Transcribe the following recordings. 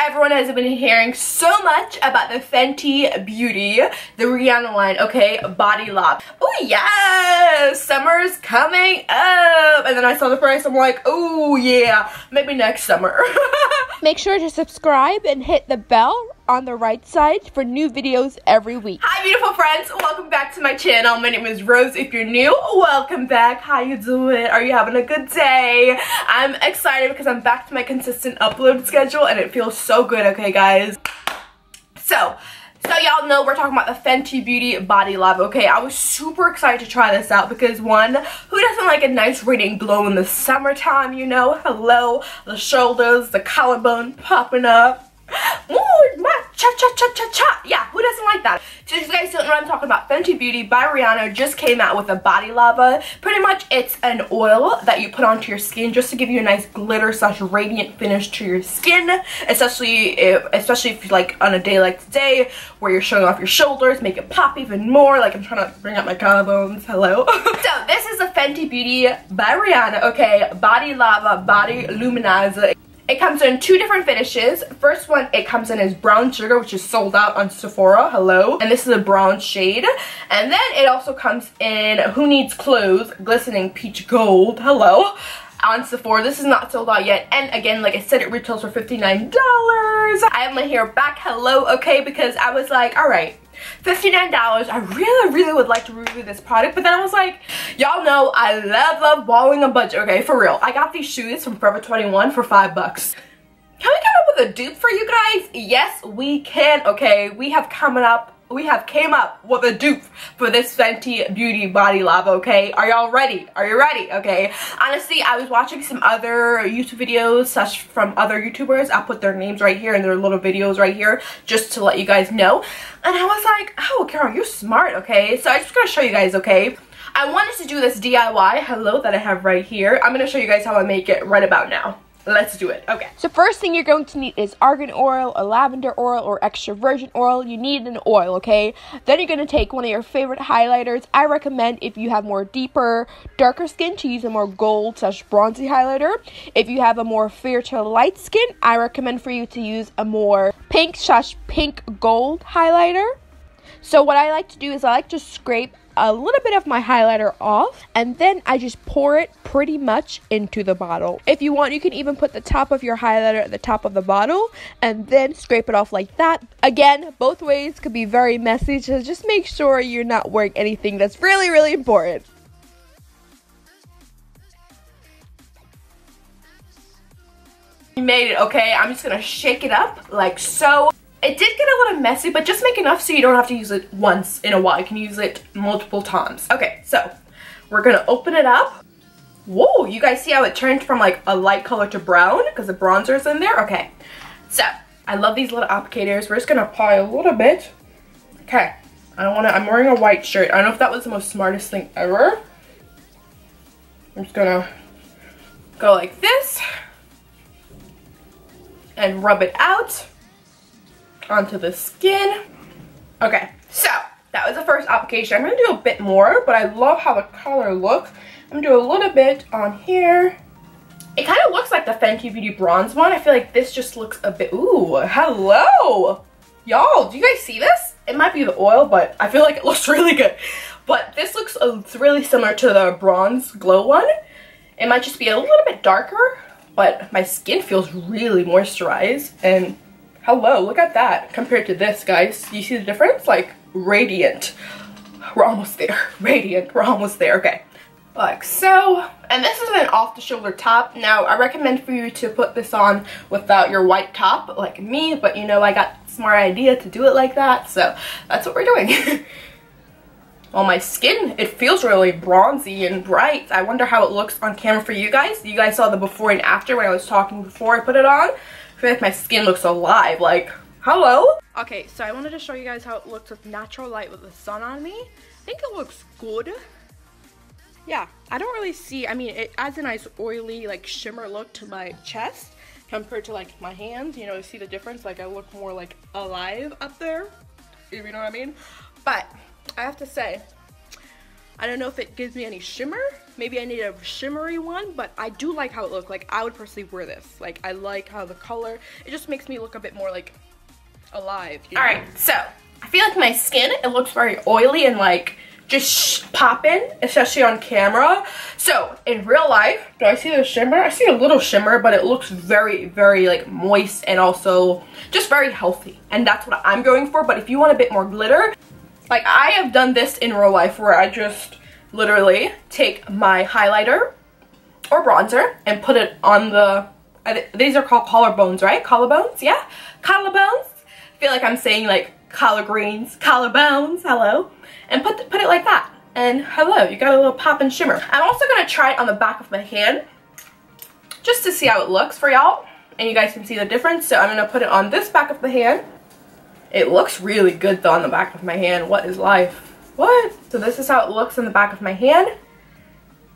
Everyone has been hearing so much about the Fenty Beauty, the Rihanna line, okay, body lock. Oh yes, summer's coming up. And then I saw the price, I'm like, oh yeah, maybe next summer. Make sure to subscribe and hit the bell on the right side for new videos every week. Hi beautiful friends, welcome back to my channel. My name is Rose. If you're new, welcome back. How you doing? Are you having a good day? I'm excited because I'm back to my consistent upload schedule and it feels so good, okay guys? So y'all know we're talking about the Fenty Beauty Body Love, okay? I was super excited to try this out because one, who doesn't like a nice radiant glow in the summertime, you know? Hello, the shoulders, the collarbone popping up. Ooh, cha-cha-cha-cha-cha. Yeah, who doesn't like that? So if you guys don't know what I'm talking about, Fenty Beauty by Rihanna just came out with a body lava. Pretty much it's an oil that you put onto your skin just to give you a nice glitter slash radiant finish to your skin, especially if you like on a day like today where you're showing off your shoulders, make it pop even more. Like I'm trying to bring out my collarbones. Hello. So this is the Fenty Beauty by Rihanna, okay, body lava body luminizer. It comes in two different finishes. First one, it comes in as brown sugar, which is sold out on Sephora. Hello. And this is a bronze shade. And then it also comes in Who Needs Clothes, glistening peach gold. Hello. On Sephora. This is not sold out yet. And again, like I said, it retails for $59. I have my hair back. Hello. Okay, because I was like, all right, $59. I really would like to review this product, but then I was like, y'all know I love balling a budget, okay, for real. I got these shoes from Forever 21 for $5. Can we come up with a dupe for you guys? Yes, we can, okay. We have came up with a dupe for this Fenty Beauty Body Lava, okay? Are y'all ready? Are you ready? Okay. Honestly, I was watching some other YouTube videos such from other YouTubers. I'll put their names right here and their little videos right here just to let you guys know. And I was like, oh, Carol, you're smart, okay? So I'm just gonna show you guys, okay? I wanted to do this DIY, hello, that I have right here. I'm gonna show you guys how I make it right about now. Let's do it. Okay. So first thing you're going to need is argan oil, a lavender oil, or extra virgin oil. You need an oil, okay? Then you're going to take one of your favorite highlighters. I recommend if you have more deeper, darker skin to use a more gold slash bronzy highlighter. If you have a more fair to light skin, I recommend for you to use a more pink slash pink gold highlighter. So what I like to do is I like to scrape a little bit of my highlighter off and then I just pour it pretty much into the bottle. If you want, you can even put the top of your highlighter at the top of the bottle and then scrape it off like that. Again, both ways could be very messy, so just make sure you're not wearing anything that's really important. You made it, okay? I'm just gonna shake it up like so. It did get a little messy, but just make enough so you don't have to use it once in a while. You can use it multiple times. Okay, so we're gonna open it up. Whoa, you guys see how it turned from like a light color to brown because the bronzer's in there? Okay, so I love these little applicators. We're just gonna apply a little bit. Okay, I'm wearing a white shirt. I don't know if that was the most smartest thing ever. I'm just gonna go like this and rub it out onto the skin. Okay, so that was the first application. I'm gonna do a bit more, but I love how the color looks. I'm gonna do a little bit on here. It kind of looks like the Fenty Beauty bronze one. I feel like this just looks a bit, ooh, hello. Y'all, do you guys see this? It might be the oil, but I feel like it looks really good. But this looks really similar to the bronze glow one. It might just be a little bit darker, but my skin feels really moisturized. And hello, look at that compared to this, guys. You see the difference? Like, radiant. We're almost there. Radiant, we're almost there. Okay, like so. And this is an off-the-shoulder top. Now, I recommend for you to put this on without your white top, like me, but you know, I got a smart idea to do it like that, so that's what we're doing. Well, my skin, it feels really bronzy and bright. I wonder how it looks on camera for you guys. You guys saw the before and after when I was talking before I put it on. I feel like my skin looks alive, like, hello? Okay, so I wanted to show you guys how it looks with natural light with the sun on me. I think it looks good. Yeah, I don't really see, I mean, it adds a nice oily, like, shimmer look to my chest compared to, like, my hands. You know, you see the difference? Like, I look more, like, alive up there, if you know what I mean? But I have to say, I don't know if it gives me any shimmer. Maybe I need a shimmery one, but I do like how it looks. Like, I would personally wear this. Like, I like how the color, it just makes me look a bit more like alive. You know? All right, so I feel like my skin, it looks very oily and like just popping, especially on camera. So in real life, do I see the shimmer? I see a little shimmer, but it looks very, very like moist and also just very healthy. And that's what I'm going for. But if you want a bit more glitter, like I have done this in real life where I just literally take my highlighter or bronzer and put it on the, these are called collarbones, right? Collarbones, yeah? Collarbones. I feel like I'm saying like collard greens, collarbones, hello. And put it like that. And hello, you got a little pop and shimmer. I'm also gonna try it on the back of my hand just to see how it looks for y'all. And you guys can see the difference. So I'm gonna put it on this back of the hand. It looks really good though on the back of my hand. What is life? What? So this is how it looks on the back of my hand.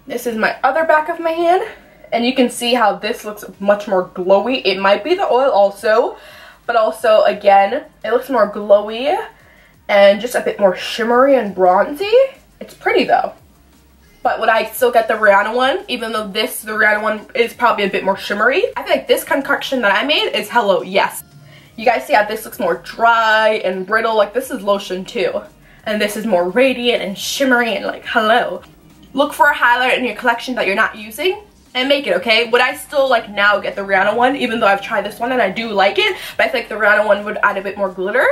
This is my other back of my hand. And you can see how this looks much more glowy. It might be the oil also, but also again, it looks more glowy and just a bit more shimmery and bronzy. It's pretty though. But would I still get the RIHANNA one, even though the RIHANNA one is probably a bit more shimmery? I feel like this concoction that I made is hello, yes. You guys see how this looks more dry and brittle? Like this is lotion too. And this is more radiant and shimmery and like hello. Look for a highlighter in your collection that you're not using and make it, okay? Would I still like now get the RIHANNA one, even though I've tried this one and I do like it, but I think the RIHANNA one would add a bit more glitter?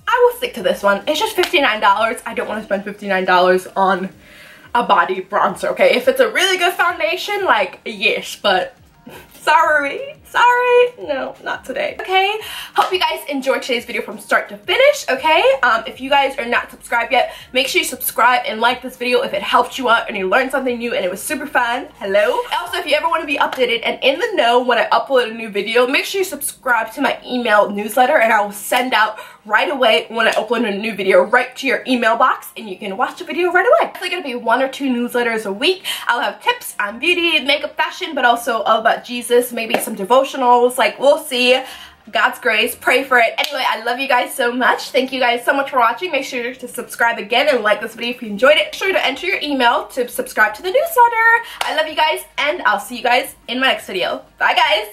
I will stick to this one. It's just $59. I don't want to spend $59 on a body bronzer, okay? If it's a really good foundation, like, yes, but sorry, no, not today. Okay, hope you guys enjoyed today's video from start to finish, okay? If you guys are not subscribed yet, make sure you subscribe and like this video if it helped you out and you learned something new and it was super fun. Hello. Also, if you ever want to be updated and in the know when I upload a new video, make sure you subscribe to my email newsletter and I will send out right away when I upload a new video right to your email box and you can watch the video right away. It's gonna be 1 or 2 newsletters a week. I'll have tips on beauty, makeup, fashion, but also all about Jesus, maybe some devotionals, like we'll see. God's grace, pray for it. Anyway, I love you guys so much. Thank you guys so much for watching. Make sure to subscribe again and like this video if you enjoyed it. Make sure to enter your email to subscribe to the newsletter. I love you guys and I'll see you guys in my next video. Bye guys.